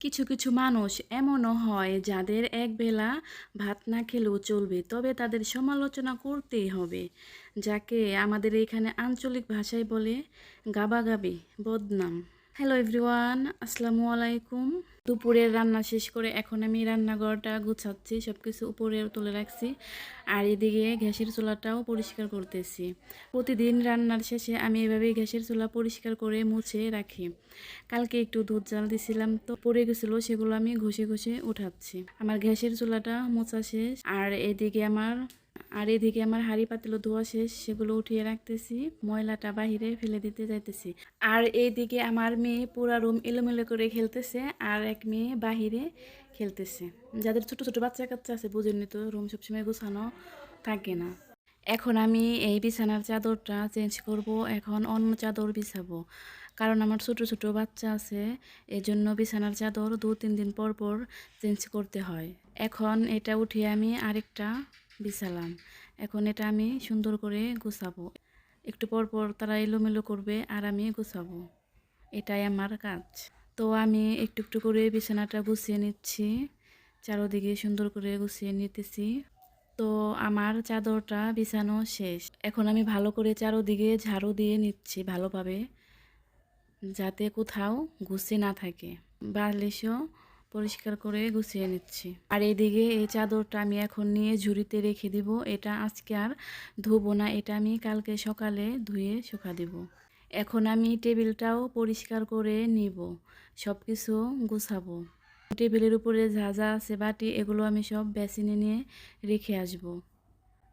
কিছু কিছু মানুষ এমনও হয় যাদের একবেলা ভাত না খেলেও চলবে, তবে তাদের সমালোচনা করতেই হবে, যাকে আমাদের এখানে আঞ্চলিক ভাষায় বলে গাবাগাবি, বদনাম। হ্যালো এভরিওয়ান, আসসালামু আলাইকুম। দুপুরের রান্না শেষ করে এখন আমি রান্নাঘরটা গুছাচ্ছি, সব কিছু উপরে তুলে রাখছি, আর এদিকে গ্যাসের চুলাটাও পরিষ্কার করতেছি। প্রতিদিন রান্নার শেষে আমি এভাবে গ্যাসের চুলা পরিষ্কার করে মুছে রাখি। কালকে একটু দুধ জাল দিছিলাম, তো পড়ে গেছিলো, সেগুলো আমি ঘষে ঘষে উঠাচ্ছি। আমার গ্যাসের চুলাটা মোছা শেষ, আর এদিকে আমার হাঁড়ি পাতিল ধোয়া শেষ, সেগুলো উঠিয়ে রাখতেছি, ময়লাটা বাহিরে ফেলে দিতে যাইতেছি। আর এইদিকে আমার মেয়ে পুরা রুম এলোমেলো করে খেলতেছে, আর এক মেয়ে বাহিরে খেলতেছে। যাদের ছোট ছোট বাচ্চা কাচ্চা আছে বুঝেননি তো, রুম সবসময় গোছানো থাকে না। এখন আমি এই বিছানার চাদরটা চেঞ্জ করব, এখন অন্য চাদর বিছাবো, কারণ আমার ছোট ছোট বাচ্চা আছে, এজন্য বিছানার চাদর 2-3 দিন পর পর চেঞ্জ করতে হয়। এখন এটা উঠিয়ে আমি আরেকটা বিছালাম, এখন এটা আমি সুন্দর করে গুছাবো। একটু পর পর তারা এলোমেলো করবে আর আমি গুছাবো, এটাই আমার কাজ। তো আমি একটু একটু করে বিছানাটা গুছিয়ে নিচ্ছি, চারোদিকে সুন্দর করে গুছিয়ে নিতেছি। তো আমার চাদরটা বিছানো শেষ, এখন আমি ভালো করে চারোদিকে ঝাড়ু দিয়ে নিচ্ছি ভালোভাবে, যাতে কোথাও গুছিয়ে না থাকে। বালিশও পরিষ্কার করে গুছিয়ে নিচ্ছি। আর এদিকে এই চাদরটা আমি এখন নিয়ে ঝুড়িতে রেখে দিব, এটা আজকে আর ধুবো না, এটা আমি কালকে সকালে ধুয়ে শুকা দিব। এখন আমি টেবিলটাও পরিষ্কার করে নিব, সব কিছু গুছাবো। টেবিলের উপরে যা যা আছে বাটি, এগুলো আমি সব বেসিনে নিয়ে রেখে আসব,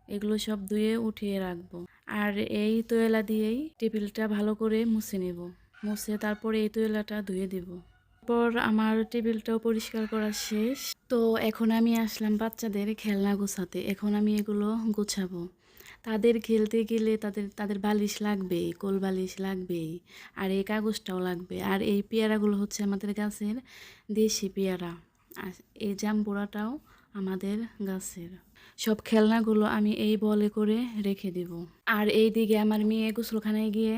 এগুলো সব ধুয়ে উঠিয়ে রাখবো। আর এই তৈলা দিয়েই টেবিলটা ভালো করে মুছে নেব, মুছে তারপরে এই তৈলাটা ধুয়ে দেব। তারপর আমার টেবিলটাও পরিষ্কার করা শেষ। তো এখন আমি আসলাম বাচ্চাদের খেলনা গোছাতে, এখন আমি এগুলো গোছাবো। তাদের খেলতে গেলে তাদের বালিশ লাগবেই, কোল বালিশ লাগবেই, আর এই কাগজটাও লাগবে। আর এই পেয়ারাগুলো হচ্ছে আমাদের গাছের দেশি পেয়ারা, আর এই জাম্বুরাটাও আমাদের গাছের। সব খেলনাগুলো আমি এই বলে করে রেখে দিব। আর এই দিকে আমার মেয়ে গোসলখানায় গিয়ে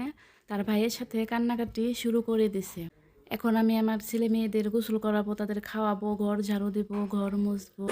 তার ভাইয়ের সাথে কান্নাকাটি শুরু করে দিছে। এখন আমি আমার ছেলে মেয়েদের গোসল করাবো, তাদের খাওয়াবো, ঘর ঝাড়ু দিব, ঘর মুছবো।